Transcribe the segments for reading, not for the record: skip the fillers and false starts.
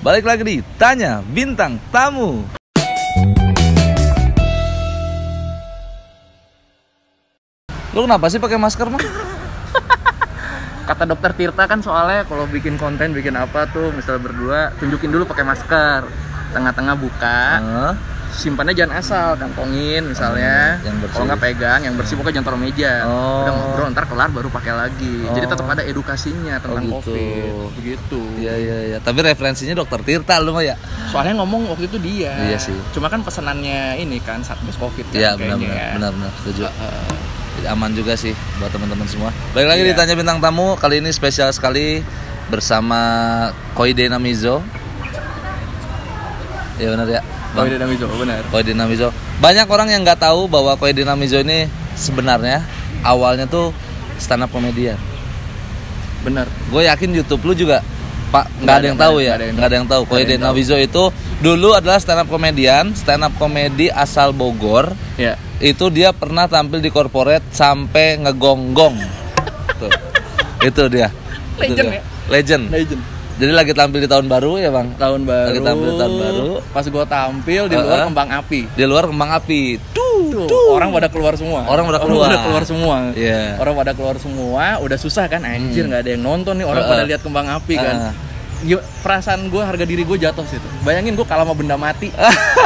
Balik lagi di Tanya Bintang Tamu. Lu kenapa sih pakai masker, Mang? Kata dokter Tirta kan soalnya kalau bikin konten, bikin apa tuh, misal berdua, tunjukin dulu pakai masker. Tengah-tengah buka, simpannya jangan asal, kantongin misalnya. Yang bersih. Kalau nggak pegang, yang bersih pokoknya jangan taruh meja. Udah ngobrol, ntar kelar baru pakai lagi. Jadi tetap ada edukasinya tentang gitu. COVID. Begitu. Iya. Tapi referensinya dokter Tirta lu mah ya. Soalnya ngomong waktu itu dia. Iya sih. Cuma kan pesanannya ini kan Satgas COVID kan. Iya, kayaknya. benar, setuju. Jadi aman juga sih buat teman-teman semua. Balik lagi di Tanya Bintang Tamu. Kali ini spesial sekali bersama Koide Namizo. Iya benar ya. Koide Namizo, benar. Koide Namizo. Banyak orang yang nggak tahu bahwa Koide Namizo ini sebenarnya awalnya tuh stand up comedian. Benar. Gue yakin YouTube lu juga Pak nggak ada yang tahu ya. Nggak ada yang tahu. Koide Namizo itu dulu adalah stand up comedy asal Bogor. Ya. Itu dia pernah tampil di corporate sampai ngegonggong. Tuh. Itu dia. Legend ya? Legend. Jadi lagi tampil di tahun baru ya, Bang? Tahun baru. Lagi tampil di tahun baru. Pas gua tampil di luar kembang api. Di luar kembang api. Tuh. Orang pada keluar semua. Orang pada keluar semua. Yeah. Orang pada keluar semua, udah susah kan, anjir nggak ada yang nonton nih, orang pada lihat kembang api kan. Perasaan gue, harga diri gue jatuh situ. Bayangin gue kalah sama benda mati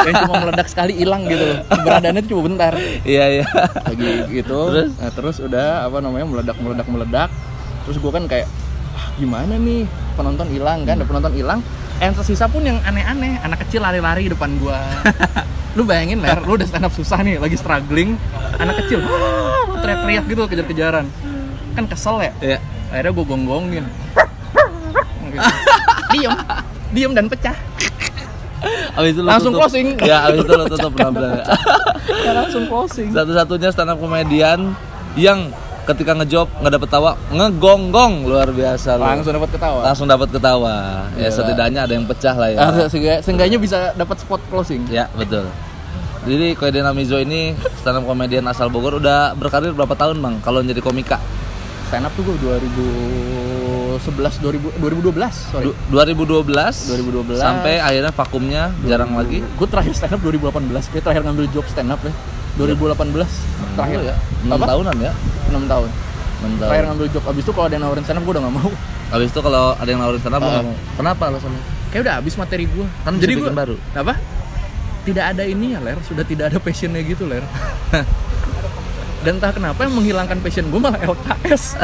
yang cuma meledak sekali hilang gitu loh. Keberadaannya itu cuma bentar. Iya. Lagi gitu. Terus udah meledak. Terus gue kan kayak gimana nih, penonton hilang kan, ada penonton hilang. Yang tersisa pun yang aneh-aneh, anak kecil lari-lari di depan gue. Lu bayangin Ler, lu udah stand up susah nih, lagi struggling, anak kecil teriak-teriak gitu, kejar-kejaran. Kan kesel ya? Iya. Akhirnya gue gonggongin. Diem dan pecah. Abis itu langsung closing. Ya, abis itu lo tutup penampilannya. Ya, langsung closing. Satu-satunya stand up comedian yang ketika ngejob nggak dapet tawa, ngegonggong, luar biasa lo. Langsung dapat ketawa. Ya setidaknya ada yang pecah lah ya. Seenggaknya bisa dapat spot closing. Ya, betul. Jadi Koide Namizo ini stand up comedian asal Bogor, udah berkarir berapa tahun, Bang? Kalau jadi komika? Stand up tuh gue 2012 sampai akhirnya vakumnya jarang lagi. Gue terakhir stand up 2018, gue terakhir ngambil job stand up ya 2018 terakhir ya. 6 tahunan ya. 6 tahun terakhir ngambil job. Abis itu kalau ada yang nawarin stand up gue udah gak mau. Abis itu kalau ada yang nawarin stand up gue gak mau. Kenapa alasannya? Kayak udah habis materi gue kan, jadi bikin baru apa? Tidak ada ini ya Ler, sudah tidak ada passionnya gitu Ler. Dan entah kenapa yang menghilangkan passion gue malah LKS.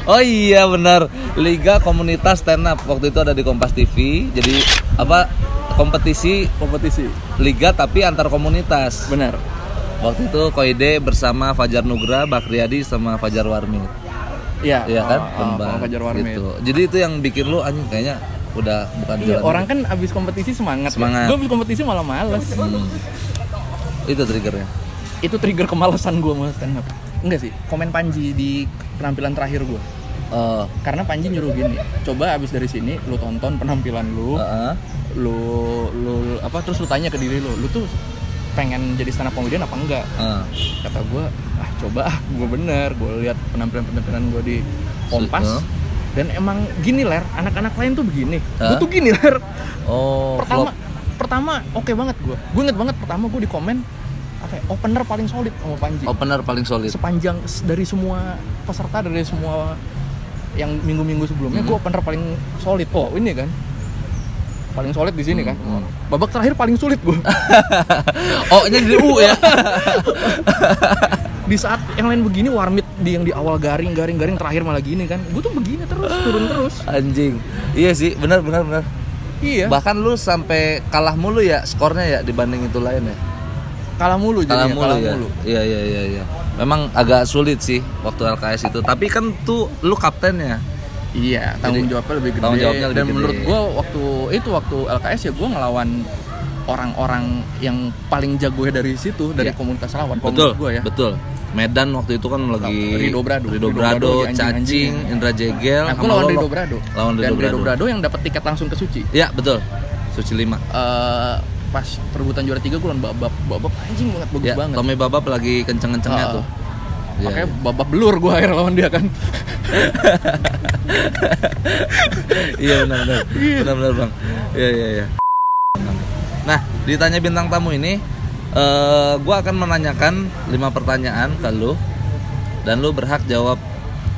Oh iya benar, Liga Komunitas Stand Up waktu itu ada di Kompas TV. Jadi apa, kompetisi liga tapi antar komunitas. Benar. Waktu itu Koide bersama Fajar Nugra, Bakriadi sama Fajar Warmit. Iya. Iya kan? Fajar Warmit. Gitu. Jadi itu yang bikin lu anjing kayaknya udah bukan jalan. Orang kan abis kompetisi semangat. Ya? Gue abis kompetisi malah males. Itu triggernya. Itu trigger kemalasan gue mau stand up. Enggak sih, komen Panji di penampilan terakhir gue. Karena Panji nyuruh gini, coba abis dari sini lu tonton penampilan lu, lu apa, terus lu tanya ke diri lu tuh pengen jadi stand up comedian apa enggak? Kata gue, coba gue bener, gue lihat penampilan gue di Kompas. Dan emang gini Ler, anak-anak lain tuh begini, gue tuh gini Ler. Pertama oke banget gue inget banget pertama gue di komen opener paling solid sama Panji. Opener paling solid. Sepanjang dari semua peserta, dari semua yang minggu-minggu sebelumnya, gue opener paling solid. Oh ini kan paling solid di sini kan. Babak terakhir paling sulit gue. Oh ini di U ya. Di saat yang lain begini, Warmit yang di awal garing terakhir malah gini kan. Gue tuh begini terus, turun terus. Anjing. Iya sih, benar. Iya. Bahkan lu sampai kalah mulu ya skornya ya dibanding itu lain ya. Kalah mulu. Iya. Memang agak sulit sih waktu LKS itu. Tapi kan tuh lu kaptennya. Iya, tanggung jawabnya lebih gede. Dan menurut gua waktu LKS ya gua ngelawan orang-orang yang paling jago dari situ, dari komunitas lawan. Betul, gua ya. Betul. Medan waktu itu kan lagi Rido Brado, Cacing, Indra Jegel. Aku lawan Rido Brado. Dan Rido Brado yang dapat tiket langsung ke Suci. Iya, betul. Suci 5. Pas perebutan juara 3 gue lawan Babab anjing banget, bagus banget. Tommy Babab lagi kenceng-kencengnya tuh. Makanya babak belur gue akhirnya lawan dia kan. Iya benar bang. Iya. Nah, ditanya bintang tamu ini, gue akan menanyakan 5 pertanyaan ke lu, dan lu berhak jawab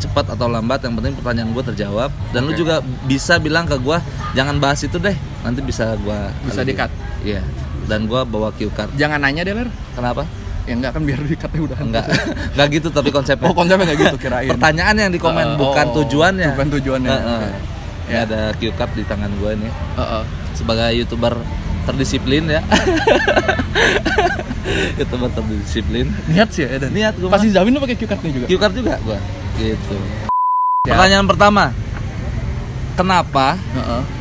cepat atau lambat. Yang penting pertanyaan gue terjawab. Dan lu juga bisa bilang ke gue, jangan bahas itu deh, nanti bisa di-cut. Iya. Dan gue bawa cue card. Jangan nanya deh, Ler. Kenapa? Ya enggak, kan biar di-cutnya udah. Enggak gitu tapi konsepnya. Oh, konsepnya enggak gitu, kirain. Pertanyaan yang di komen bukan tujuannya. Bukan tujuannya. Ya ada cue card di tangan gue nih. Sebagai YouTuber terdisiplin ya. YouTuber terdisiplin. Niat sih ya, niat gue. Pasti jamin lu pakai cue card-nya juga. Cue card juga gue. Gitu. Pertanyaan pertama. Kenapa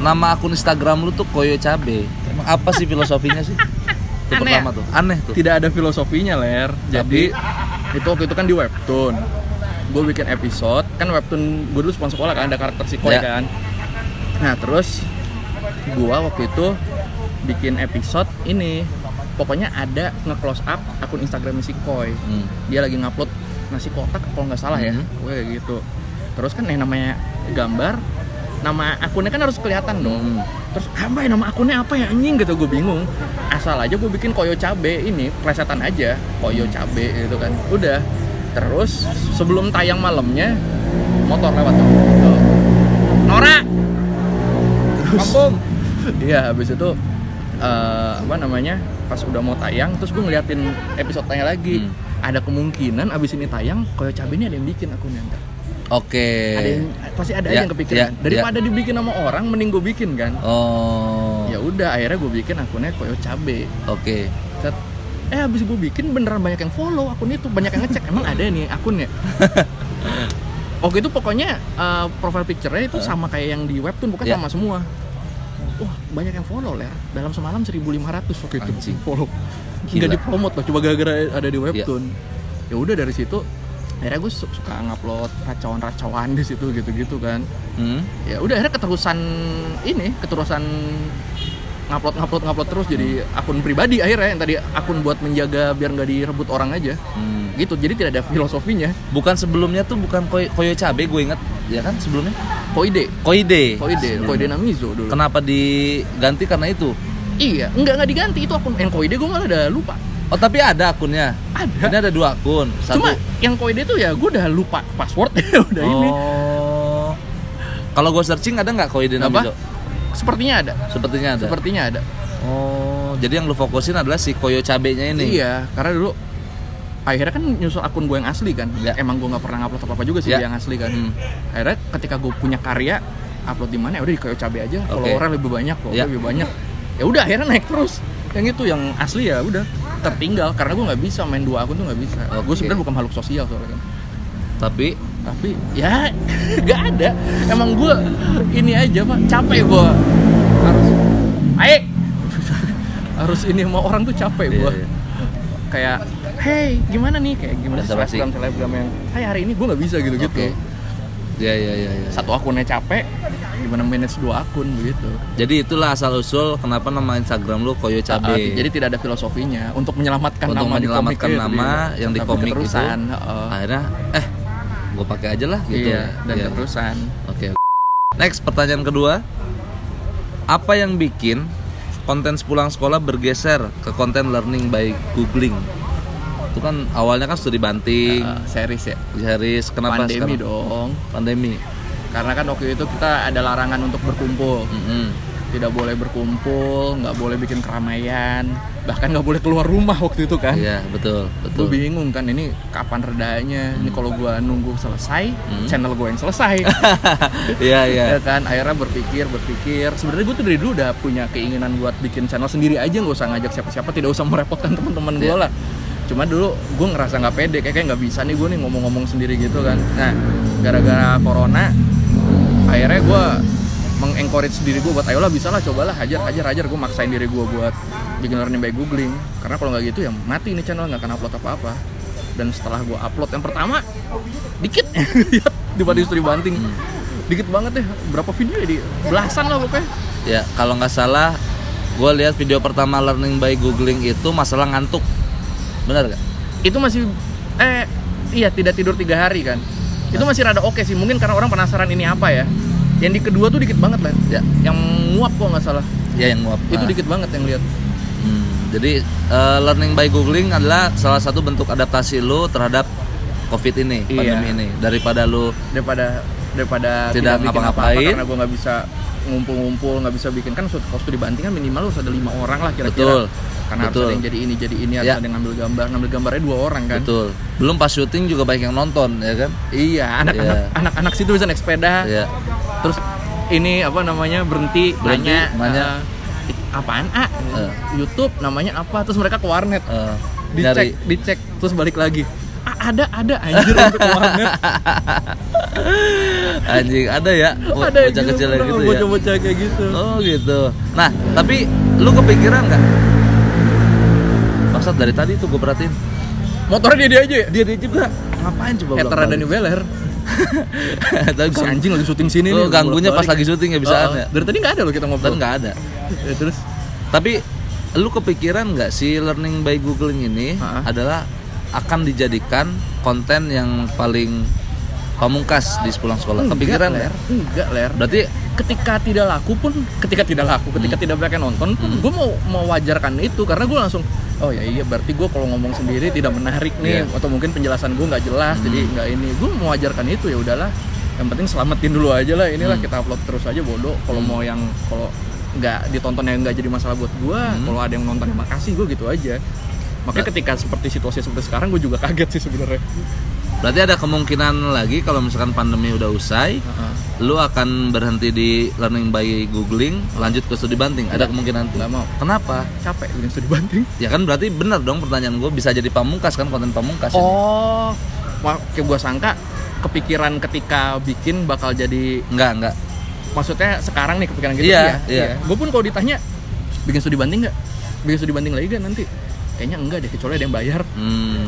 nama akun Instagram lu tuh Koyo Cabe? Emang apa sih filosofinya sih? Itu aneh pertama tuh. Aneh tuh. Tidak ada filosofinya, Ler. Jadi itu waktu itu kan di webtoon. Gue bikin episode, kan webtoon gue dulu sponsor sekolah kan, ada karakter si Koi kan. Nah, terus gue waktu itu bikin episode ini. Pokoknya ada nge-close up akun Instagram si Koi. Dia lagi ngupload nasi kotak kalau nggak salah ya. Kayak gitu. Terus kan namanya gambar, nama akunnya kan harus kelihatan dong. Terus apa ya nama akunnya apa ya anjing gitu, gue bingung. Asal aja gue bikin Koyo Cabe ini, plesetan aja Koyo Cabe gitu kan. Udah. Terus sebelum tayang malamnya motor lewat tuh. Nora. Kampung. Iya, habis itu pas udah mau tayang, terus gue ngeliatin episode tayang lagi. Ada kemungkinan abis ini tayang Koyo Cabe ini ada yang bikin akunnya entar. Oke. Pasti ada yang kepikiran. Daripada dibikin sama orang, mending gue bikin kan. Ya udah, akhirnya gue bikin akunnya Koyo Cabe. Oke. Abis gue bikin beneran banyak yang follow akun itu, banyak yang ngecek. Emang ada nih akunnya. Waktu itu pokoknya profile picture-nya itu sama kayak yang di webtoon, bukan sama semua. Wah, banyak yang follow ya. Dalam semalam 1.500 waktu itu follow. Nggak dipromot loh, coba gara-gara ada di webtoon. Ya udah dari situ akhirnya gue suka ngupload racauan-racauan di situ gitu-gitu kan. Ya udah akhirnya keterusan ngupload terus jadi akun pribadi akhirnya, yang tadi akun buat menjaga biar nggak direbut orang aja. Gitu. Jadi tidak ada filosofinya. Bukan sebelumnya tuh bukan Koyo Cabe, gue inget ya kan sebelumnya. Koide Namizo dulu. Kenapa diganti karena itu? Iya, enggak diganti, itu akun yang Koide gue malah udah lupa. Oh, tapi ada akunnya. Ada. Ini ada 2 akun. Cuma yang Koide tuh ya gue udah lupa passwordnya udah ini. Kalau gue searching ada nggak Koide Namizo? Sepertinya ada. Oh, jadi yang lu fokusin adalah si Koyo Cabe-nya ini. Iya, karena dulu akhirnya kan nyusul akun gue yang asli kan. Emang gue nggak pernah ngupload apa juga sih yang asli kan. Akhirnya ketika gue punya karya, upload di mana ya udah di Koyo Cabe aja. Follower lebih banyak, Ya udah akhirnya naik terus. Yang itu yang asli ya udah tertinggal karena gue nggak bisa main 2 akun tuh nggak bisa. Gue sebenarnya bukan makhluk sosial soalnya kan. Tapi ya nggak ada. Emang gue ini aja Pak, capek gue harus ini sama orang tuh capek gue. Kayak hey gimana nih, kayak gimana selebgram yang hari ini gue nggak bisa gitu. Ya. Satu akunnya capek, gimana manage 2 akun begitu. Jadi itulah asal usul kenapa nama Instagram lu Koyo Cabe. Jadi tidak ada filosofinya untuk menyelamatkan nama yang di komik itu. Akhirnya gue pakai aja lah gitu. Dan terusan. Oke. Next, pertanyaan kedua. Apa yang bikin konten sepulang sekolah bergeser ke konten learning by googling? Itu kan awalnya kan studi banting, series. Kenapa pandemi sekarang? Dong. Pandemi. Karena kan waktu itu kita ada larangan untuk berkumpul. Tidak boleh berkumpul, nggak boleh bikin keramaian, bahkan nggak boleh keluar rumah waktu itu kan. Iya, betul. Gue bingung kan, ini kapan redanya? Ini kalau gue nunggu selesai, channel gue yang selesai. Iya. Kan akhirnya berpikir. Sebenarnya gue tuh dari dulu udah punya keinginan buat bikin channel sendiri aja, nggak usah ngajak siapa-siapa, tidak usah merepotkan teman-teman gue lah. Cuma dulu gue ngerasa nggak pede, kayak nggak bisa nih gue nih ngomong-ngomong sendiri gitu kan. Nah, gara-gara corona, akhirnya gue mengencourage diri gue buat ayolah bisa lah, cobalah, hajar. Gue maksain diri gue buat bikin learning by googling. Karena kalau nggak gitu ya mati nih channel, nggak akan upload apa-apa. Dan setelah gue upload yang pertama, dikit dibanding studi banting, dikit banget deh. Berapa video ya, di belasan lah pokoknya. Ya kalau nggak salah, gue lihat video pertama learning by googling itu masalah ngantuk. Benar gak? Itu masih Iya, tidak tidur 3 hari kan. Itu masih rada oke sih, mungkin karena orang penasaran ini apa ya. Yang di kedua tuh dikit banget lah. Ya. Yang nguap kok nggak salah. Ya, yang nguap. Itu dikit banget yang lihat. Jadi learning by googling adalah salah satu bentuk adaptasi lu terhadap COVID ini, pandemi ini. Daripada tidak bikin ngapa-ngapain, apa-apa, karena gue nggak bisa ngumpul-ngumpul, nggak bisa bikin, kan waktu dibanting kan minimal harus ada 5 orang lah kira-kira. Karena harus ada yang jadi ini harus ada yang ngambil gambarnya 2 orang kan. Betul. Belum pas syuting juga banyak yang nonton ya kan. Iya, anak-anak situ bisa naik sepeda. Iya. Terus ini apa namanya berhenti nanya apaan YouTube namanya apa, terus mereka ke warnet dicek terus balik lagi ada anjir untuk ke warnet. Anjing ada ya bocah kecil kayak gitu ya, bocah kayak gitu. Oh gitu. Nah tapi lu kepikiran nggak, maksud dari tadi tuh gue perhatiin motornya dia aja ya? Dia juga ngapain coba Etera Dani Beler. Si anjing lagi syuting sini nih. Ganggunya pas lagi syuting ya bisaan ya. Dari tadi nggak ada loh kita ngobrol. Nggak ada. Terus tapi lu kepikiran nggak si learning by googling ini adalah akan dijadikan konten yang paling pamungkas di sepulang sekolah? Kepikiran enggak ler. Berarti ketika tidak banyak yang nonton pun gue mau mewajarkan itu, karena gue langsung oh ya iya berarti gue kalau ngomong sendiri tidak menarik nih, atau mungkin penjelasan gue nggak jelas, jadi nggak ini, gue mewajarkan itu. Ya udahlah, yang penting selamatin dulu aja lah, inilah kita upload terus aja bodoh. Kalau mau yang kalau nggak ditonton yang nggak jadi masalah buat gue, kalau ada yang nonton ya makasih, gue gitu aja. Makanya ketika seperti situasi seperti sekarang gue juga kaget sih sebenarnya. Berarti ada kemungkinan lagi kalau misalkan pandemi udah usai, lu akan berhenti di learning by googling, lanjut ke studi banding. Ada kemungkinan tuh? Nggak mau. Kenapa? Capek bikin studi banding. Ya kan berarti bener dong pertanyaan gue, bisa jadi pamungkas kan, konten pamungkas. Oh, kayak gue sangka kepikiran ketika bikin bakal jadi enggak. Maksudnya sekarang nih kepikiran gitu. Iya. Gue pun kalau ditanya bikin studi banding nggak, bikin studi banding lagi kan nanti, kayaknya enggak deh, kecuali ada yang bayar.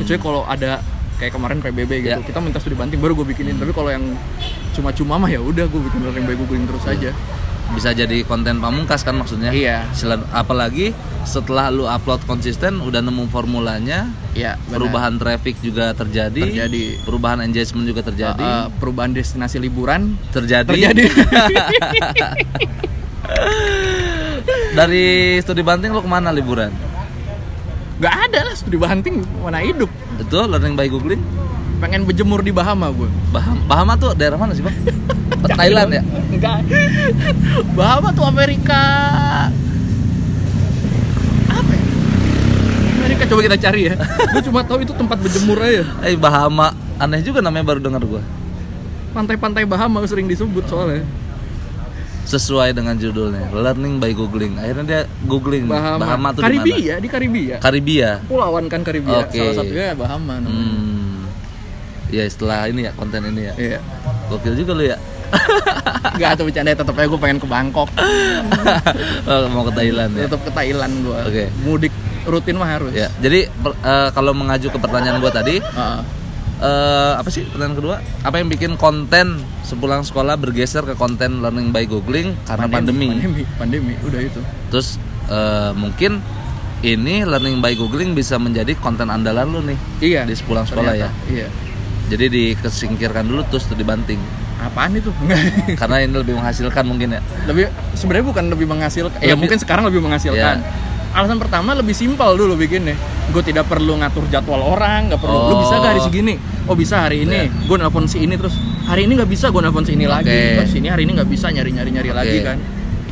Kecuali kalau ada kayak kemarin PBB gitu, kita minta studi banding baru gue bikinin. Tapi kalau yang cuma-cuma mah ya udah gue bikin learning by googling terus aja. Bisa jadi konten pamungkas kan maksudnya. Iya. Apalagi setelah lu upload konsisten, udah nemu formulanya. Iya. Perubahan traffic juga terjadi. Perubahan engagement juga terjadi. Perubahan destinasi liburan terjadi. Dari studi banding lu kemana liburan? Gak ada lah, studi banting mana hidup. Itu learning by googling. Pengen berjemur di Bahama gue. Bahama tuh daerah mana sih bang? Thailand ya? Enggak. Bahama tuh Amerika. Apa ya? Amerika, coba kita cari ya. Gue cuma tahu itu tempat berjemur aja. Bahama, aneh juga namanya, baru dengar gue. Pantai-pantai Bahama sering disebut soalnya. Sesuai dengan judulnya, learning by googling. Akhirnya dia googling Bahama tuh di mana? Di Karibia. Pulauan kan Karibia. Okay. Salah satunya Bahama namanya. Ya setelah ini ya, konten ini ya. Iya. Gokil juga lu ya. Enggak, tuh bercanda, tetep aja gue pengen ke Bangkok. Mau ke Thailand ya. Tetep ke Thailand gue. Okay. Mudik rutin mah harus. Ya. Jadi kalau mengacu ke pertanyaan gue tadi, apa sih pertanyaan kedua? Apa yang bikin konten sepulang sekolah bergeser ke konten learning by googling? Karena pandemi, udah itu. Terus mungkin ini learning by googling bisa menjadi konten andalan lu nih. Iya. Di sepulang sekolah ya. Iya. Jadi dikesingkirkan dulu terus dibanting. Apaan itu? Karena ini lebih menghasilkan mungkin ya. Sebenarnya bukan lebih menghasilkan. Ya mungkin sekarang lebih menghasilkan. Yeah. Alasan pertama lebih simpel dulu bikinnya. Gue tidak perlu ngatur jadwal orang, nggak perlu. Lu bisa gak hari segini? Oh bisa hari ini. Gue nelfon si ini, terus hari ini nggak bisa, gue nelfon si ini lagi. Terus ini hari ini nggak bisa, nyari lagi kan.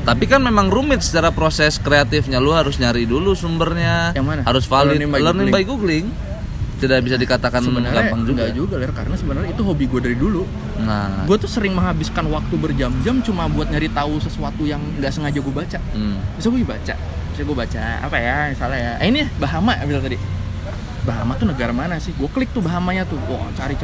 Tapi kan memang rumit secara proses kreatifnya. Lu harus nyari dulu sumbernya. Yang mana? Harus valid. Learning by googling. Tidak bisa dikatakan sebenarnya gampang juga. Enggak juga, karena sebenarnya itu hobi gue dari dulu. Nah, gue tuh sering menghabiskan waktu berjam-jam cuma buat nyari tahu sesuatu yang nggak sengaja gue baca. Bisa gue baca apa ya, misalnya ya. Ini Bahama bilang tadi. Bahama tuh negara mana sih? Gue klik tuh Bahamanya tuh. Wah, cari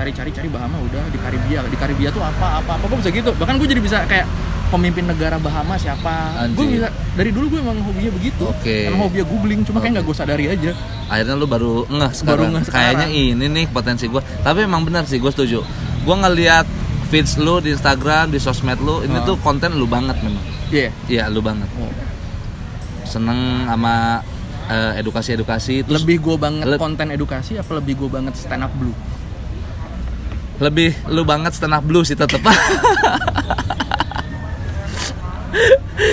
Bahama, udah di Karibia. Di Karibia tuh apa gue bisa gitu. Bahkan gue jadi bisa kayak pemimpin negara Bahama siapa. Gue bisa, dari dulu gue emang hobinya begitu. Emang hobinya googling, cuma kayak nggak gue sadari aja. Akhirnya lu baru ngeh sekarang. Kayaknya ini nih potensi gue. Tapi emang benar sih, gue setuju. Gue ngeliat feeds lu di Instagram, di sosmed lu, ini tuh konten lu banget memang. Iya, lu banget. Seneng sama edukasi. Terus lebih gue banget konten edukasi apa lebih gue banget stand up blue? Lebih lu banget stand up blue sih tetep.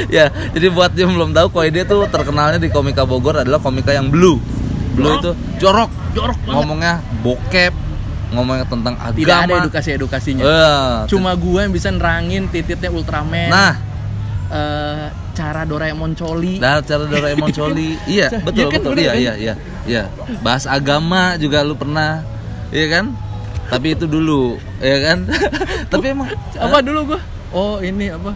Ya, jadi buat yang belum tahu, Koide tuh terkenalnya di Komika Bogor adalah komika yang blue. Blue itu jorok ngomongnya bokep, ngomongnya tentang agama. Tidak ada edukasinya. Cuma gua yang bisa nerangin titiknya Ultraman. Nah, cara Doraemon coli. Iya, betul. Iya. Bahas agama juga lu pernah. Iya kan? Tapi itu dulu, ya kan? Tapi emang apa dulu gua? Oh, ini apa?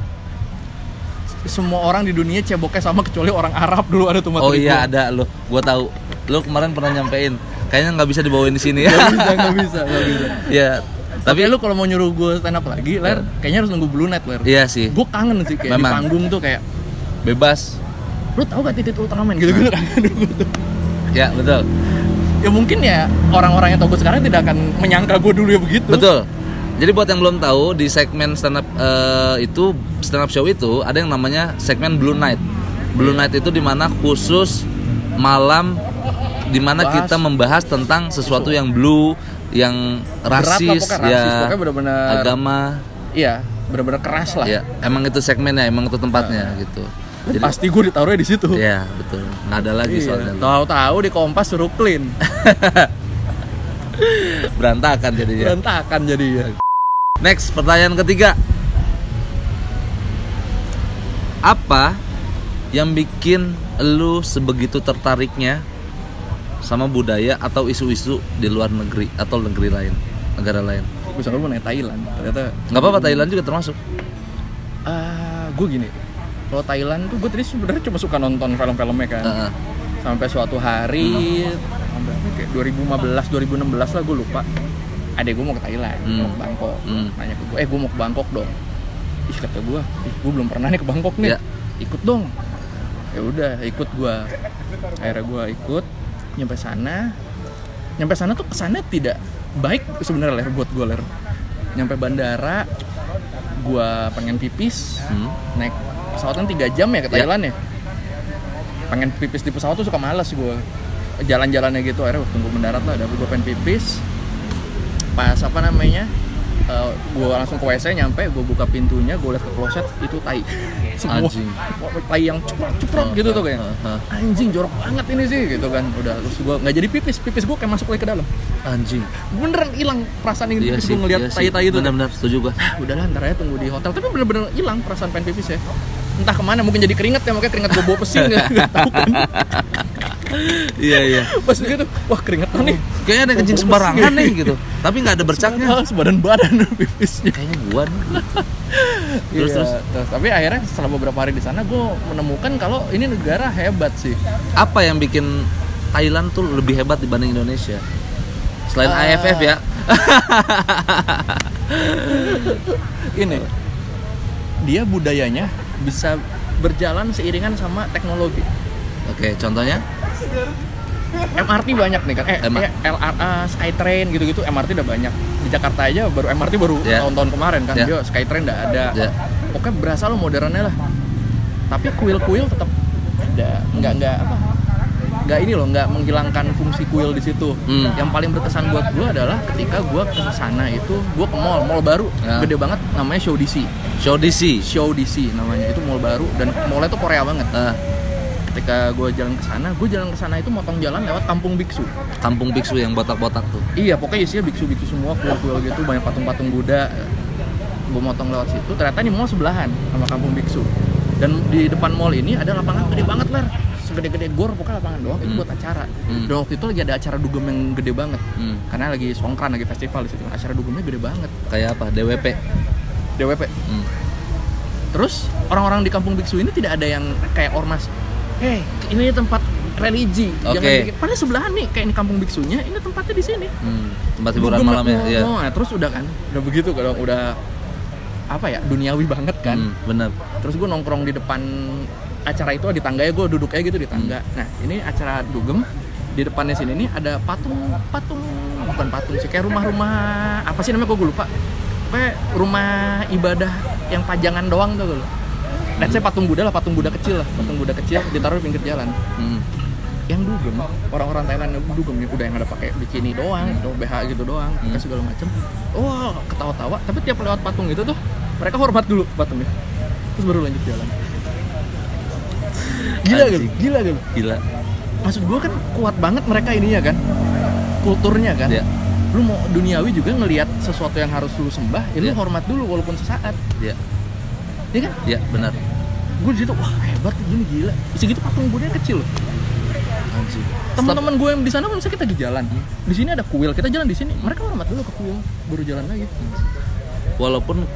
Semua orang di dunia ceboknya sama kecuali orang Arab dulu ada tuh materi. Oh iya, ada lo. Gua tahu. Lo kemarin pernah nyampein. Kayaknya nggak bisa dibawain di sini. Nggak bisa. Ya, tapi lu kalau mau nyuruh gue stand up lagi, Ler, kayaknya harus nunggu Blue Night, Ler. Iya sih. Gue kangen sih kayak memang. di panggung tuh kayak bebas. Lu tahu gak titik Ultraman gitu-gitu kangen tuh. Ya, betul. Ya mungkin ya orang-orang yang tahu gue sekarang tidak akan menyangka gue dulu ya begitu. Betul. Jadi buat yang belum tahu, di segmen stand up show itu ada yang namanya segmen Blue Night. Blue Night itu dimana khusus malam dimana kita membahas tentang sesuatu yang blue, yang rasis, pokoknya bener-bener agama. Iya, bener-bener keras lah. Ya, emang itu segmennya, emang itu tempatnya gitu. Jadi, pasti gue ditaruhnya di situ. Iya, betul. Nggak ada lagi soalnya. Tahu-tahu di Kompas suruh clean. Berantakan jadinya. Next, pertanyaan ketiga. Apa yang bikin lu sebegitu tertariknya sama budaya atau isu-isu di luar negeri atau negara lain? Misalnya lu mau naik Thailand, ternyata nggak apa-apa, Thailand juga termasuk. Gue gini, kalau Thailand tuh gue tadi sebenarnya cuma suka nonton film-filmnya kan. Sampai suatu hari, kayak 2015-2016 lah, gue lupa. Adek gue mau ke Thailand, mau ke Bangkok. Nanya ke gue, gue mau ke Bangkok dong. Ih, kata gue, gue belum pernah nih ke Bangkok nih. Ikut dong. Ya udah, ikut gue. Akhirnya gue ikut, nyampe sana tuh kesannya tidak baik sebenarnya, Ler, buat gue, Ler. Nyampe bandara, gue pengen pipis, naik pesawat kan 3 jam ya ke Thailand ya. Pengen pipis di pesawat tuh suka malas gue. Jalan-jalannya gitu, akhirnya tunggu mendarat lah, gue pengen pipis. Pas gue langsung ke WC, nyampe, gue buka pintunya, gue liat ke kloset, itu tai semua. Tai yang cuprot gitu tuh kayak anjing, jorok banget ini sih gitu kan. Udah, terus gue nggak jadi pipis gue kayak masuk lagi ke dalam. Anjing, beneran hilang perasaan ini. Gue ngeliat tai itu. Benar-benar setuju gue. Udahlah, ntar aja tunggu di hotel. Tapi bener-bener hilang perasaan pengen pipis ya. Entah kemana, mungkin jadi keringet ya, makanya keringet gue bawa pesing. Nggak tahu kan. Iya. Pas gitu, wah keringetan nih. Kayaknya ada kencing sembarangan nih gitu. Tapi nggak ada bercaknya. Sebadan-badan pipisnya. Kayaknya gua nih. Terus. Tapi akhirnya setelah beberapa hari di sana, gue menemukan kalau ini negara hebat sih. Apa yang bikin Thailand tuh lebih hebat dibanding Indonesia? Selain AFF ya. Ini, dia budayanya bisa berjalan seiringan sama teknologi. Oke, contohnya? MRT banyak nih kan, Skytrain gitu-gitu, MRT udah banyak. Di Jakarta aja MRT baru tahun-tahun kemarin kan, dia Skytrain udah ada. Pokoknya berasa lo modernnya lah. Tapi kuil-kuil tetap ada, nggak ini loh, nggak menghilangkan fungsi kuil di situ. Yang paling berkesan buat gue adalah ketika gue ke sana itu, gue ke mall baru, gede banget, namanya Show DC namanya. Itu mall baru dan mallnya tuh Korea banget. Ketika gue jalan ke sana itu motong jalan lewat kampung biksu yang botak-botak tuh. Iya, pokoknya isinya biksu-biksu semua, kuil-kuil gitu, banyak patung-patung Buddha. Gue motong lewat situ, ternyata ini mall sebelahan sama kampung biksu. Dan di depan mall ini ada lapangan gede banget, Ler. Segede-gede gor, pokoknya lapangan doang, itu buat acara. Dan waktu itu lagi ada acara dugem yang gede banget. Karena lagi songkran, lagi festival di situ. Acara dugemnya gede banget. Kayak apa? DWP. Terus orang-orang di kampung biksu ini tidak ada yang kayak ormas. Ini tempat religi. Jangan bikin. Padahal sebelahan nih, kayak ini kampung biksunya, ini tempatnya di sini. Tempat hiburan malam ya. Terus udah kan, udah begitu kalau udah apa ya, duniawi banget kan. Bener. Terus gue nongkrong di depan acara itu, di tangga ya, gue duduk aja gitu di tangga. Nah, ini acara dugem, di depannya sini nih ada bukan patung sih, kayak rumah-rumah apa sih namanya, gue lupa. Kayak rumah ibadah yang pajangan doang tuh gue. Let's say patung Buddha kecil ditaruh di pinggir jalan. yang dugem, orang-orang Thailand yang dugem nih udah yang ada pakai bikini doang, atau BH gitu doang, kayak segala macem. Oh, ketawa-tawa, tapi tiap lewat patung itu tuh mereka hormat dulu patungnya, terus baru lanjut jalan. Gila gitu, Gila. Maksud gue kan kuat banget mereka ininya kan, kulturnya kan. Iya. Lu mau duniawi juga ngelihat sesuatu yang harus lu sembah, ya lu hormat dulu walaupun sesaat. Iya. Iya kan? Iya, benar. Gue di situ, wah hebat gini, gila. Segitu patung Buddha kecil loh. Anjing. Teman-teman gue yang di sana misalnya kita lagi jalan, di sini ada kuil, kita jalan di sini, mereka hormat dulu ke kuil, baru jalan lagi. Walaupun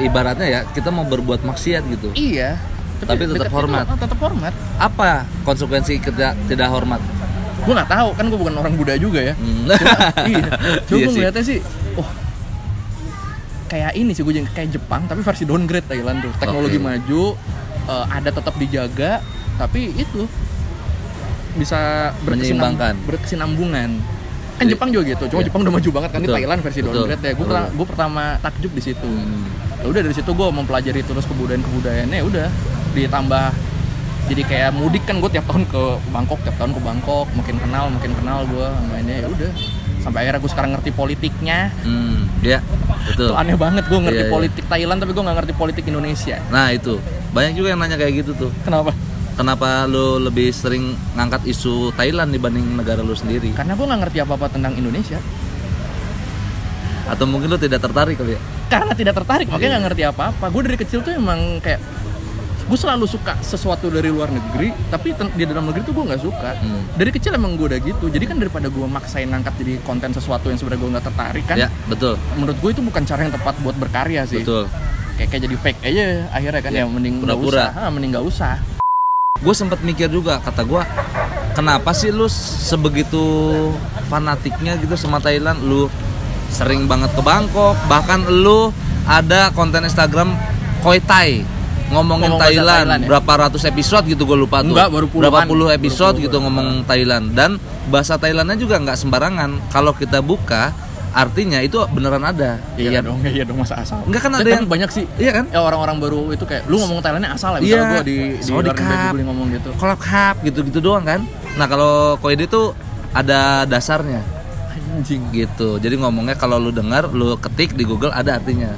ibaratnya ya kita mau berbuat maksiat gitu. Iya. Tapi tetap hormat. Tetap hormat. Apa konsekuensi kita tidak hormat? Gue nggak tahu, kan gue bukan orang Buddha juga ya. Cuma gue ngeliatnya sih, kayak ini sih, gue kayak Jepang tapi versi downgrade Thailand tuh. Teknologi maju, ada tetap dijaga, tapi itu bisa berkesinambungan. Kan Jepang juga gitu, cuma Jepang udah maju banget kan. Di Thailand versi downgrade ya. Gue pertama takjub di situ. Ya udah dari situ gue mempelajari terus kebudayaan-kebudayaannya. Udah ditambah jadi kayak mudik kan, gue tiap tahun ke Bangkok, makin kenal gue mainnya. Ya udah sampai akhirnya gue sekarang ngerti politiknya. Ya, betul. Itu aneh banget, gue ngerti politik Thailand tapi gue nggak ngerti politik Indonesia. Nah itu banyak juga yang nanya kayak gitu tuh. Kenapa lu lebih sering ngangkat isu Thailand dibanding negara lu sendiri? Karena gue nggak ngerti apa-apa tentang Indonesia. Atau mungkin lu tidak tertarik kali ya? Karena tidak tertarik, makanya nggak ngerti apa-apa. Gue dari kecil tuh emang kayak gue selalu suka sesuatu dari luar negeri, tapi di dalam negeri tuh gue nggak suka. Dari kecil emang gue udah gitu. Jadi kan daripada gue maksain ngangkat jadi konten sesuatu yang sebenarnya gue nggak tertarik kan? Ya betul. Menurut gue itu bukan cara yang tepat buat berkarya sih. Betul. Kayak jadi fake aja akhirnya kan, ya mending nggak usah. Gue sempat mikir juga, kata gue, kenapa sih lu sebegitu fanatiknya gitu sama Thailand? Lu sering banget ke Bangkok, bahkan lu ada konten Instagram Khoi Thai ngomongin Thailand ya? Berapa ratus episode gitu, gue lupa tuh. Enggak, baru puluhan. Berapa puluh episode gitu ngomong Thailand. Dan bahasa Thailandnya juga nggak sembarangan. Kalau kita buka, artinya itu beneran ada. Iya dong, masa asal. Enggak kan ada yang banyak sih. Iya kan? Ya orang-orang baru itu kayak lu ngomong Thailandnya asal ya. Misalnya gue di luar negeri ngomong gitu. Kolab hap gitu-gitu doang kan. Nah kalau Koide tuh ada dasarnya. Anjing gitu. Jadi ngomongnya kalau lu dengar, lu ketik di Google ada artinya.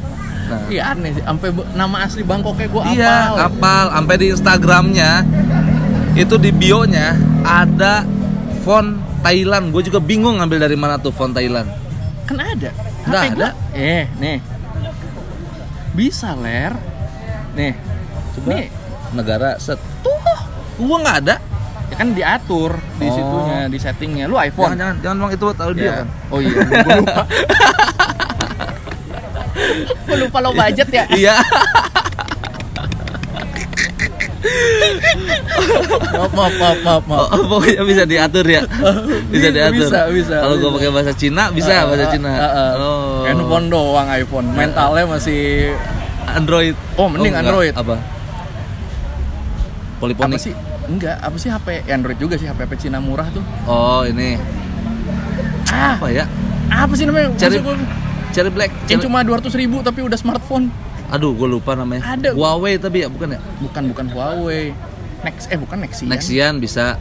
Nah. Iya aneh sih. Sampai nama asli Bangkoknya gue hafal. Iya, hafal. Sampai di Instagramnya itu di bio-nya ada font Thailand. Gue juga bingung ngambil dari mana tuh font Thailand. Kan ada. Nggak ada. Nih. Bisa ler. Nih. Coba. Nih. Negara set. Tuh. Gua nggak ada. Ya kan diatur di situnya, di settingnya. Lu iPhone. Jangan bang, itu tahu dia kan. Oh iya, gua lupa. Gua lupa lo budget ya. Iya. Maaf. Pokoknya bisa diatur ya. Bisa diatur. Bisa. Kalau gua pakai bahasa Cina bisa bahasa Cina. Handphone doang iPhone. Mentalnya masih Android. Oh, mending Android. Apa? Polyphonic. Apa sih? Enggak, apa sih HP Android juga sih, HP Cina murah tuh. Oh, ini. Apa ya? Apa sih namanya? Cherry Black. Yang cuma 200.000 tapi udah smartphone. Aduh, gue lupa namanya. Ada. Huawei tapi ya, bukan ya? Bukan Huawei. Bukan Nexian. Nexian bisa.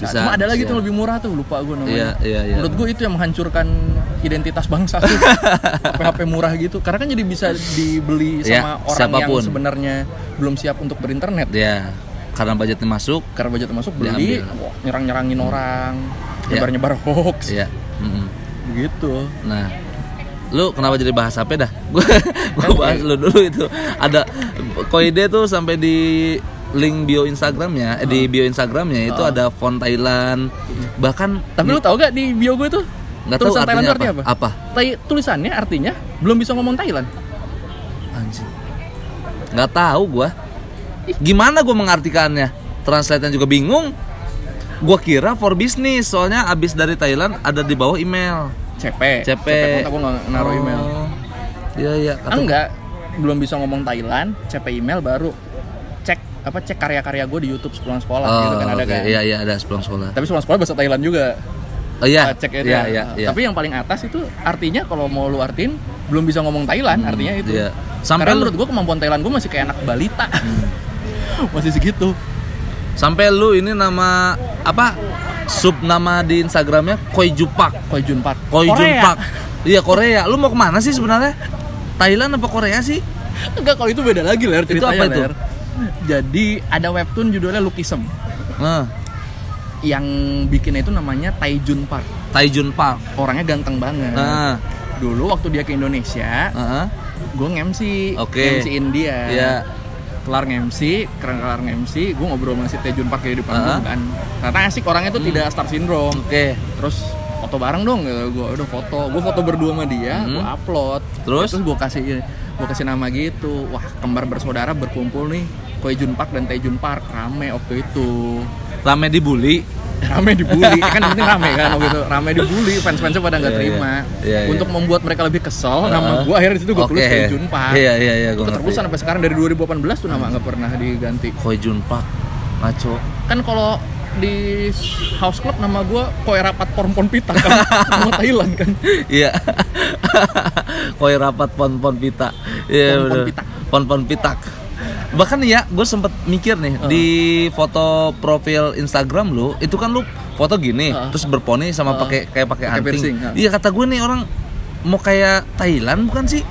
Cuma ada lagi tuh lebih murah tuh, lupa gue namanya. Iya. Menurut gue itu yang menghancurkan identitas bangsa tuh. HP murah gitu. Karena kan jadi bisa dibeli sama orang siapapun yang sebenarnya belum siap untuk berinternet. Iya. Karena budgetnya masuk, beli, nyerang-nyerangin orang, nyebar-nyebar hoax. Iya. Gitu. Nah, lu kenapa jadi bahas HP dah? Gue bahas lu dulu itu. Ada Koide tuh sampai di link bio Instagramnya, di bio Instagramnya itu ada font Thailand. Bahkan tapi lu tahu gak di bio gue tuh? Nggak tahu artinya apa? Tulisannya artinya belum bisa ngomong Thailand. Anjing. Nggak tahu gua. Gimana gue mengartikannya? Translate-nya juga bingung. Gue kira for business, soalnya abis dari Thailand ada di bawah email. CP. Gue nggak naruh email. Iya. Enggak, belum bisa ngomong Thailand, CP email baru cek karya-karya gue di YouTube sepulang sekolah gitu kan ada kan. Iya ada sepulang sekolah. Tapi sepulang sekolah bahasa Thailand juga. Oh iya. Cek itu. Iya. Tapi yang paling atas itu artinya kalau mau lu artiin belum bisa ngomong Thailand, artinya itu. Iya. Sampai karena menurut gue kemampuan Thailand gue masih kayak anak balita. Masih segitu. Sampai lu ini nama apa? Sub nama di Instagramnya Koi Jupak. Koi Junpak. Koi Junpak. Iya Korea. Lu mau kemana sih sebenarnya? Thailand apa Korea sih? Enggak, kalau itu beda lagi Ler, ceritanya. Itu apa itu? Ler. Jadi ada webtoon judulnya Lookism. Yang bikinnya itu namanya Taijun Park. Taijun Park. Orangnya ganteng banget. Dulu waktu dia ke Indonesia, gue nge-MC, nge-MC-in dia. Yeah. Kelar nge-MC, gue ngobrol sama si Taejun Park di depan kan. Ternyata asik, orangnya tuh tidak star syndrome. Terus foto bareng dong, gue udah gue foto berdua sama dia, gue upload. Terus gue kasih nama gitu. Wah, kembar bersaudara berkumpul nih, Koi Junpak dan Taejun Park, rame waktu itu. Rame dibully. Kan yang penting rame kan waktu itu, rame dibully, fans-fansnya pada nggak terima. Untuk membuat mereka lebih kesel, nama gue akhirnya di situ gue tulis Koi Junpak. Iya, gue terusan sampai sekarang dari 2018 tuh nama nggak pernah diganti. Koi Junpak, ngaco. Kan kalau di House Club nama gue Koi Rapat Pon Pita kan, nama Thailand kan. Iya. Koi Rapat Pon Pita. Iya benar. Pon Pitak. Bahkan ya, gue sempet mikir nih di foto profil Instagram lu, itu kan lu foto gini, terus berponi sama pakai anting. Iya, kata gue nih orang mau kayak Thailand bukan sih?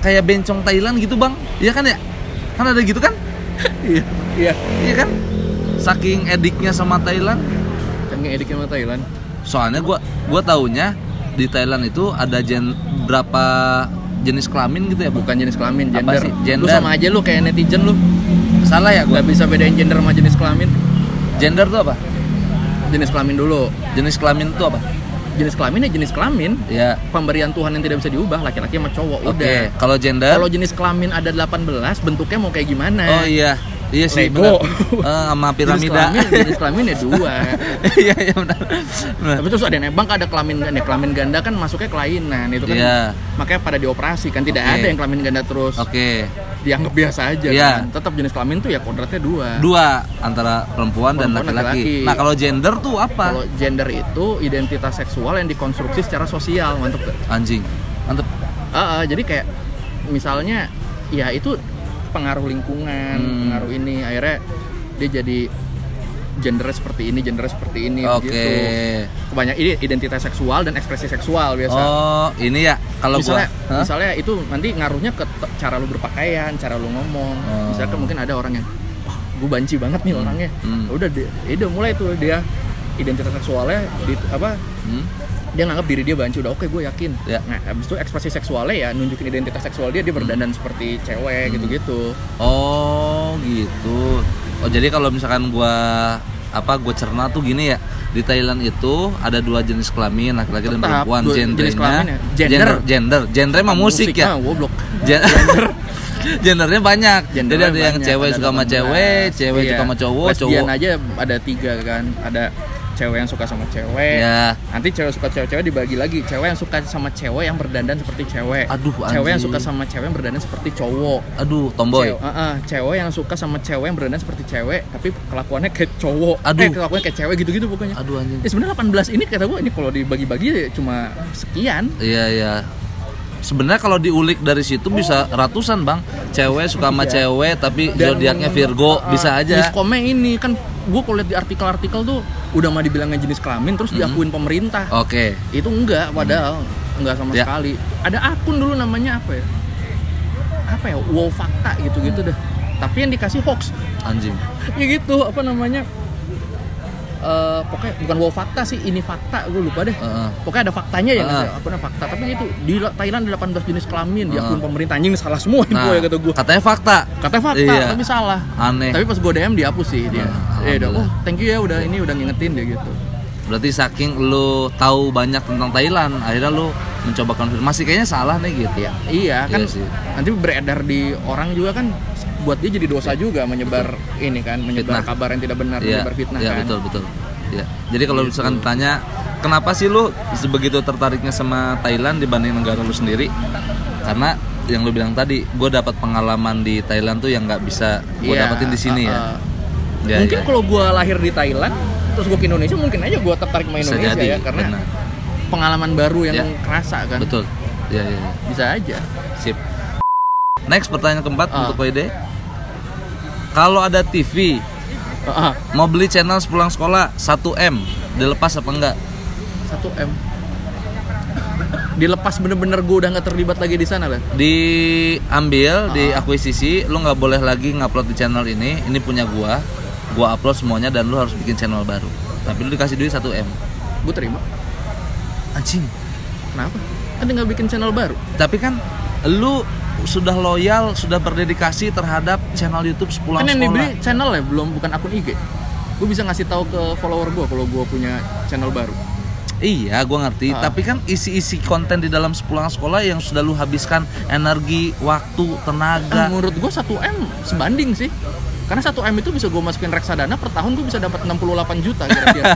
Kayak bencong Thailand gitu bang, iya kan ya? Kan ada gitu kan? Iya kan? Saking ediknya sama Thailand. Soalnya gue taunya di Thailand itu ada berapa jenis kelamin gitu ya? Bukan jenis kelamin, gender. Gender. Lu sama aja lu kayak netizen lu. Salah ya gua? Gak bisa bedain gender sama jenis kelamin. Gender tuh apa? Jenis kelamin dulu. Jenis kelamin tuh apa? Jenis kelamin ya jenis kelamin. Ya. Pemberian Tuhan yang tidak bisa diubah, laki-laki sama cowok. Udah. Kalau gender? Kalau jenis kelamin ada 18, bentuknya mau kayak gimana? Oh iya. Iya sih, Lego. Sama piramida. Jenis kelamin ya 2. Iya benar. Tapi terus ada nebang, ada kelamin ganda kan masuknya kelainan itu kan. Makanya pada dioperasi kan, tidak ada yang kelamin ganda terus. Dianggap biasa aja kan. Tetap jenis kelamin tuh ya kodratnya 2 antara perempuan dan laki-laki. Nah, kalau gender tuh apa? Kalau gender itu identitas seksual yang dikonstruksi secara sosial. Mantep tuh. Anjing. Mantep. Jadi kayak misalnya ya itu pengaruh lingkungan, pengaruh ini, akhirnya dia jadi gendernya seperti ini gitu. Kebanyakan ini identitas seksual dan ekspresi seksual biasa. Oh, ini ya kalau misalnya itu nanti ngaruhnya ke cara lu berpakaian, cara lu ngomong. Misalkan mungkin ada orang yang wah, gue banci banget nih orangnya. Udah mulai tuh dia identitas seksualnya dia nganggap diri dia banci, udah oke, gue yakin. Nah, habis itu ekspresi seksualnya ya nunjukin identitas seksual dia berdandan seperti cewek gitu-gitu. Oh, gitu. Oh, jadi kalau misalkan gue cerna tuh gini ya, di Thailand itu ada 2 jenis kelamin, laki-laki dan perempuan. Gendernya mah musik ya. Goblok. Gendernya banyak. Jadi ada yang cewek suka sama cewek, cewek suka sama cowok. Lesbian aja ada 3 kan. Ada cewek yang suka sama cewek. Nanti cewek suka cewek dibagi lagi. Cewek yang suka sama cewek yang berdandan seperti cewek. Cewek yang suka sama cewek yang berdandan seperti cowok. Tomboy. Cewek yang suka sama cewek yang berdandan seperti cewek tapi kelakuannya kayak cowok. Kelakuannya kayak cewek gitu-gitu pokoknya. Anjing. Sebenarnya 18 ini kata gue ini kalau dibagi-bagi cuma sekian. Iya. Sebenarnya kalau diulik dari situ bisa ratusan bang. Cewek suka sama cewek tapi zodiaknya Virgo, bisa aja. Miskomnya ini kan gue kalau lihat di artikel-artikel tuh udah mah dibilangnya jenis kelamin terus diakuin pemerintah. Itu enggak, padahal enggak sama sekali. Ada akun dulu namanya apa ya? Wow fakta gitu-gitu dah. Tapi yang dikasih hoax. Anjing. Ya gitu, apa namanya? Pokoknya bukan wow fakta sih, ini fakta, gue lupa deh. Pokoknya ada faktanya ya, akunnya fakta. Tapi itu di Thailand ada 18 jenis kelamin, diakun pemerintah. Anjing salah semua info ya kata gue. Katanya fakta, tapi salah. Aneh. Tapi pas gue DM dihapus sih dia. Thank you ya udah ngingetin dia gitu. Berarti saking lu tahu banyak tentang Thailand, akhirnya lu mencoba konfirmasi, kayaknya salah nih gitu. Iya kan. Nanti beredar di orang juga kan, buat dia jadi dosa juga menyebar menyebar kabar yang tidak benar, menyebar fitnah kan. Iya betul. Ya. Jadi kalau misalkan ditanya kenapa sih lu sebegitu tertariknya sama Thailand dibanding negara lu sendiri? Karena yang lu bilang tadi, gue dapat pengalaman di Thailand tuh yang nggak bisa gue dapetin di sini ya. Mungkin kalau gue lahir di Thailand terus gue ke Indonesia, mungkin aja gue tertarik sama Indonesia ya, karena pengalaman baru yang kerasa kan. Betul. Iya. Bisa aja. Sip. Next, pertanyaan keempat untuk Koide. Kalau ada TV Mau beli channel sepulang sekolah 1M, dilepas apa enggak? 1M. Dilepas bener-bener gue udah nggak terlibat lagi di sana lah. Diambil, diakuisisi, lu nggak boleh lagi ngupload di channel ini punya gua upload semuanya dan lu harus bikin channel baru. Tapi lu dikasih duit 1M. Gue terima. Anjing. Kenapa? Kan tinggal bikin channel baru. Tapi kan lu sudah loyal, sudah berdedikasi terhadap channel YouTube sepulang kan sekolah. Kan yang dibeli channel ya, bukan akun IG. Gue bisa ngasih tahu ke follower gue kalau gue punya channel baru. Iya, gue ngerti. Tapi kan isi-isi konten di dalam sepulang sekolah yang sudah lu habiskan energi, waktu, tenaga. Menurut gue 1M sebanding sih. Karena 1M itu bisa gue masukin reksadana, per tahun gue bisa dapat 68 juta kira-kira.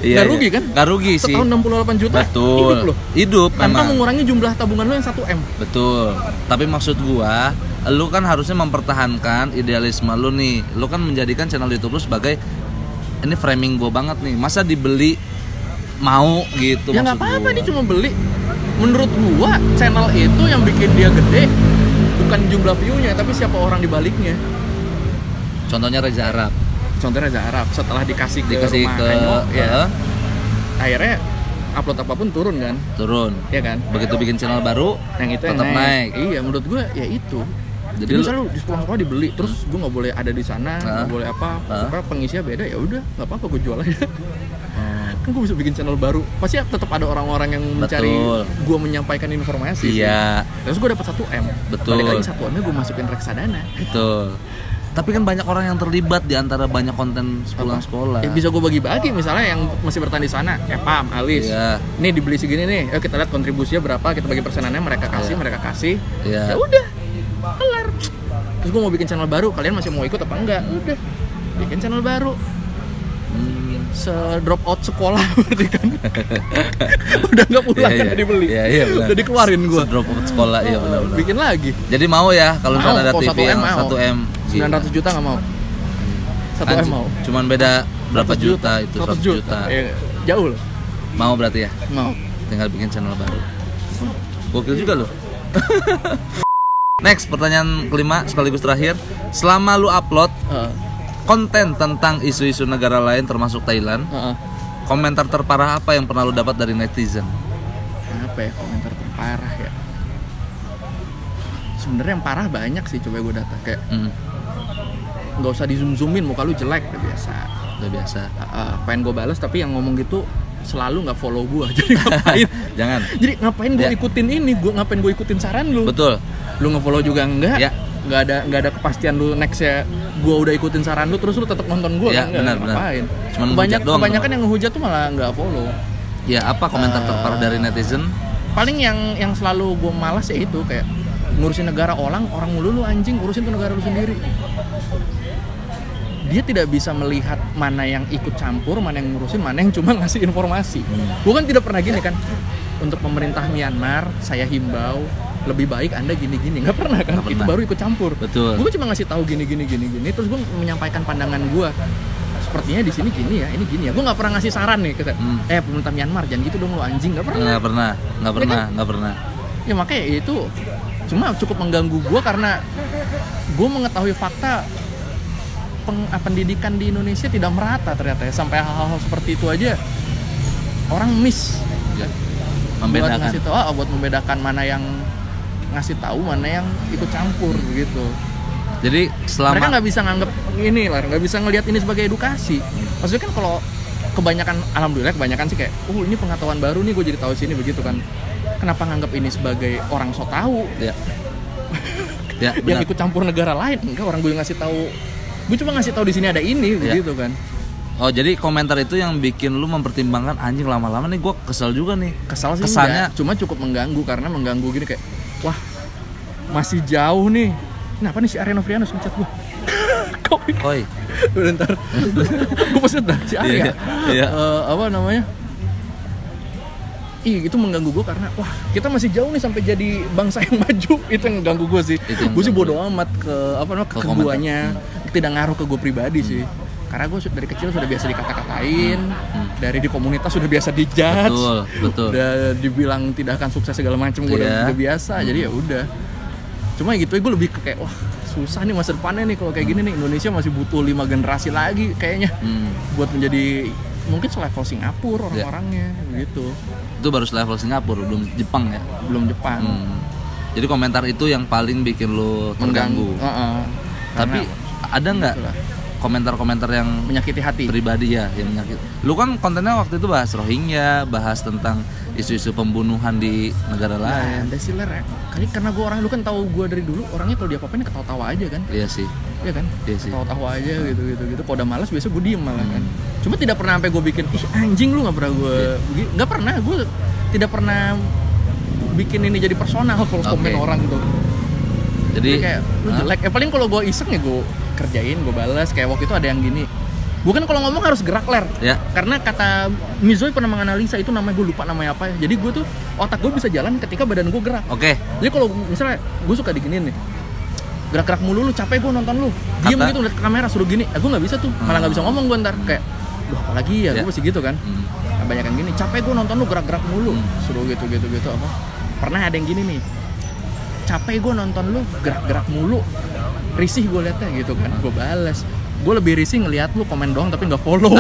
Iya, gak rugi kan? Gak rugi sih. Setahun 68 juta. Betul. Hidup loh. Hidup tanpa memang. mengurangi jumlah tabungan lo yang 1M. Betul. Tapi maksud gua, lu kan harusnya mempertahankan idealisme lu nih. Lu kan menjadikan channel YouTube lu sebagai ini framing gua banget nih. Masa dibeli mau gitu? Ya nggak apa-apa, dia cuma beli. Menurut gua channel itu yang bikin dia gede bukan jumlah view-nya, tapi siapa orang di baliknya. Contohnya Reza Arab. Setelah dikasih ke rumah Anyo, ya. Akhirnya upload apapun turun kan? Turun. Ya kan? Begitu bikin channel baru, yang itu tetap naik. Iya, menurut gue ya itu. Jadi misalnya lu di sekolah dibeli, terus gue nggak boleh ada di sana, nggak boleh apa, supaya pengisinya beda, ya udah, nggak apa-apa, gue jual aja. Kan gue bisa bikin channel baru, pasti tetap ada orang-orang yang mencari gue menyampaikan informasi. Iya. Terus gue dapat 1M. Betul. Balik lagi 1M-nya gue masukin reksadana. Betul. Tapi kan banyak orang yang terlibat di antara banyak konten sepulang sekolah. Ya bisa gue bagi-bagi, misalnya yang masih bertahan di sana, Pam, Alis. Iya. Nih dibeli segini nih, ayo kita lihat kontribusinya berapa, kita bagi persenannya, mereka kasih. Iya. Ya udah, kelar. Terus gue mau bikin channel baru, kalian masih mau ikut apa enggak? Udah, bikin channel baru. Se-drop out sekolah berarti kan. Udah nggak pulang kan dibeli. Iya, benar. Udah dikeluarin gue. Se-drop out sekolah, iya benar. Bikin lagi. Jadi mau ya kalau misalnya ada TV yang 1M 900 juta nggak mau. 1M mau. Cuman beda berapa juta itu, 100 juta. Jauh loh. Mau berarti ya? Mau. Tinggal bikin channel baru. Gokil juga loh. Next, pertanyaan kelima sekaligus terakhir. Selama lu upload konten tentang isu-isu negara lain termasuk Thailand, komentar terparah apa yang pernah lu dapat dari netizen? Apa ya komentar terparah ya? Sebenarnya yang parah banyak sih, coba gue data kayak nggak usah di zoom-zoomin, muka lu jelek, udah biasa. Pengen gue balas tapi yang ngomong gitu selalu nggak follow gue, jadi ngapain? Jangan. Jadi ngapain gue ikutin ini? Ngapain gue ikutin saran lu? Betul. Lu nge-follow juga enggak? Ya. Nggak ada kepastian lu next ya. Gue udah ikutin saran lu, terus lu tetap nonton gue ya, kan? Benar. Kebanyakan yang ngehujat tuh malah nggak follow. Ya, apa komentar terparah dari netizen? Paling yang selalu gue malas ya itu kayak ngurusin negara orang mulu, lu anjing, urusin tuh negara lu sendiri. Dia tidak bisa melihat mana yang ikut campur, mana yang ngurusin, mana yang cuma ngasih informasi. Gue kan tidak pernah gini kan, untuk pemerintah Myanmar saya himbau lebih baik Anda gini-gini, nggak pernah kan? Itu baru ikut campur. Betul. Gue cuma ngasih tahu gini, terus gue menyampaikan pandangan gue. Sepertinya di sini gini ya, ini gini ya. Gue nggak pernah ngasih saran nih, kata, pemerintah Myanmar jangan gitu dong lu anjing, nggak pernah. Nggak pernah. Ya makanya itu cuma cukup mengganggu gue karena gue mengetahui fakta pendidikan di Indonesia tidak merata ternyata ya. Sampai hal-hal seperti itu aja orang miss. Ya. Membedakan. Buat membedakan mana yang ngasih tahu, mana yang ikut campur gitu. Jadi selama mereka nggak bisa nganggap ini lah, nggak bisa ngelihat ini sebagai edukasi. Maksudnya kan kalau alhamdulillah kebanyakan sih kayak, ini pengetahuan baru nih, gue jadi tahu sini begitu kan. Kenapa nganggap ini sebagai orang sok tahu? Ya, yang ikut campur negara lain, enggak, orang gue ngasih tahu. Gue cuma ngasih tahu di sini ada ini, begitu kan. Oh, jadi komentar itu yang bikin lu mempertimbangkan, anjing lama-lama nih gue kesel juga nih. Kesel sih kesannya enggak, cuma cukup mengganggu karena mengganggu gini kayak, wah masih jauh nih. Kenapa nih si Arya Novrianus ngechat gue? Koi. Bentar. Gue pesen dah si Arya. Iya. Apa namanya? Itu mengganggu gue karena wah kita masih jauh nih sampai jadi bangsa yang maju. Itu yang mengganggu gue sih. Gue sih bodo amat ke guanya. Tidak ngaruh ke gue pribadi sih. Karena gue dari kecil sudah biasa dikata-katain, dari di komunitas sudah biasa dijudge, betul. Udah dibilang tidak akan sukses segala macam, gue udah biasa. Jadi ya udah. Cuma gitu, gue lebih kayak wah susah nih masa depannya nih kalau kayak gini nih. Indonesia masih butuh 5 generasi lagi kayaknya buat menjadi mungkin selevel Singapura orang-orangnya gitu. Itu baru selevel Singapura, belum Jepang ya? Belum Jepang. Jadi komentar itu yang paling bikin lu terganggu. Tapi ada nggak komentar-komentar yang menyakiti hati pribadi ya, yang menyakiti? Lu kan kontennya waktu itu bahas Rohingya, bahas tentang isu-isu pembunuhan di negara lain. Ada sih ler ya. Kali karena gue orang, lu kan tahu gue dari dulu orangnya kalau dia apa-apain ketawa-tawa aja kan. Iya sih. Iya kan? Iya sih. Ketawa-tawa aja gitu. Kalau udah malas biasa gue diem malah kan. Cuma tidak pernah sampai gue bikin, ih anjing lu nggak pernah gue, nggak pernah gue tidak pernah bikin ini jadi personal kalau komen orang gitu. Jadi kayak lu jelek. Paling kalau gue iseng ya gue kerjain, gue balas. Kayak waktu itu ada yang gini. Gue kan kalau ngomong harus gerak ler. Ya. Karena kata Mizoy pernah menganalisa itu namanya, gue lupa namanya apa. Jadi gue tuh otak gue bisa jalan ketika badan gue gerak. Oke. Jadi kalau misalnya gue suka diginiin nih, gerak-gerak mulu lu, capek gue nonton lu. Diem gitu liat ke kamera suruh gini. Gue nggak bisa tuh, malah nggak bisa ngomong gue ntar kayak, duh apalagi ya, gue masih gitu kan. Nah, banyak yang gini, capek gue nonton lu gerak-gerak mulu, suruh gitu apa. Pernah ada yang gini nih, capek gue nonton lu gerak-gerak mulu, risih gue liatnya gitu kan. Gue balas, gue lebih risih ngeliat lu komen doang tapi nggak follow.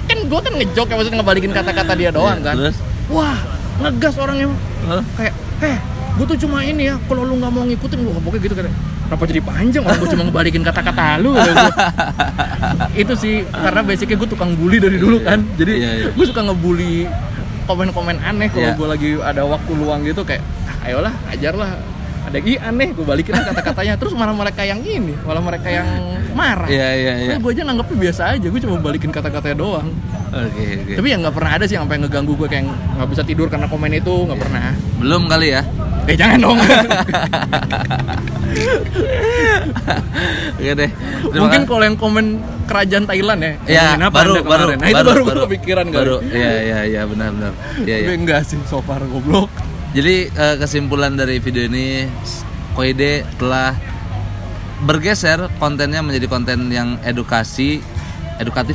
Kan gue kan ngejok ya, maksudnya ngebalikin kata-kata dia doang kan. Terus? Wah ngegas orangnya, kayak gue tuh cuma ini ya, kalau lu nggak mau ngikutin lu pokoknya gitu kan. Kenapa jadi panjang, orang gue cuma ngebalikin kata-kata lu gitu. Itu sih karena basicnya gue tukang bully dari dulu kan. Jadi gue suka ngebully komen-komen aneh kalau gue lagi ada waktu luang gitu, kayak ayolah ajarlah, ada yang aneh gue balikin kata-katanya. Terus malah mereka yang ini, malah mereka yang marah. Iya. Gue aja nganggepnya biasa aja, gue cuma balikin kata-katanya doang. Oke. Tapi ya nggak pernah ada sih yang sampai ngeganggu gue kayak nggak bisa tidur karena komen itu, nggak pernah. Belum kali ya? Jangan dong. Oke deh. Mungkin kalau yang komen kerajaan Thailand ya. Ya, baru. Nah, itu baru gue kepikiran baru. Iya, benar. Iya. Enggak sih, so far goblok. Jadi kesimpulan dari video ini, Koide telah bergeser kontennya menjadi konten yang edukatif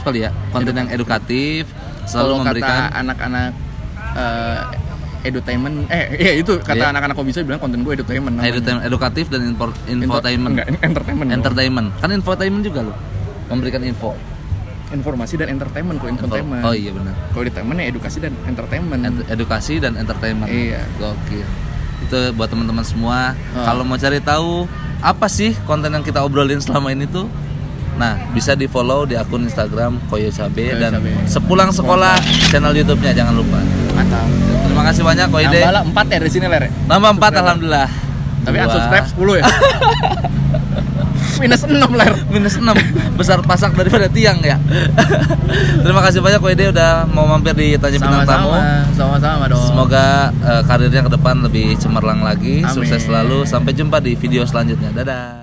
kali ya. Konten yang edukatif, selalu memberikan kata anak-anak edutainment, itu kata anak-anak kok bisa bilang konten gue edutainment. Edukatif dan infotainment. Entertainment. Kan infotainment juga loh. Memberikan informasi dan entertainment. Infotainment. Oh iya benar. Kalau edutainment ya edukasi dan entertainment. Edukasi dan entertainment. Iya. Gokil. Itu buat teman-teman semua. Kalau mau cari tahu apa sih konten yang kita obrolin selama ini tuh, nah bisa di follow di akun Instagram Koyo Cabe dan sepulang sekolah channel YouTube-nya jangan lupa. Mantap. Terima kasih banyak Koide. Nambah 4 ya dari sini ler. Nambah 4 alhamdulillah. Tapi unsubscribe 10 ya. -6 ler. -6. Besar pasak daripada tiang ya. Terima kasih banyak Koide udah mau mampir di Tanya Bintang Tamu. Sama-sama dong. Semoga karirnya ke depan lebih cemerlang lagi. Amin. Sukses selalu. Sampai jumpa di video selanjutnya. Dadah.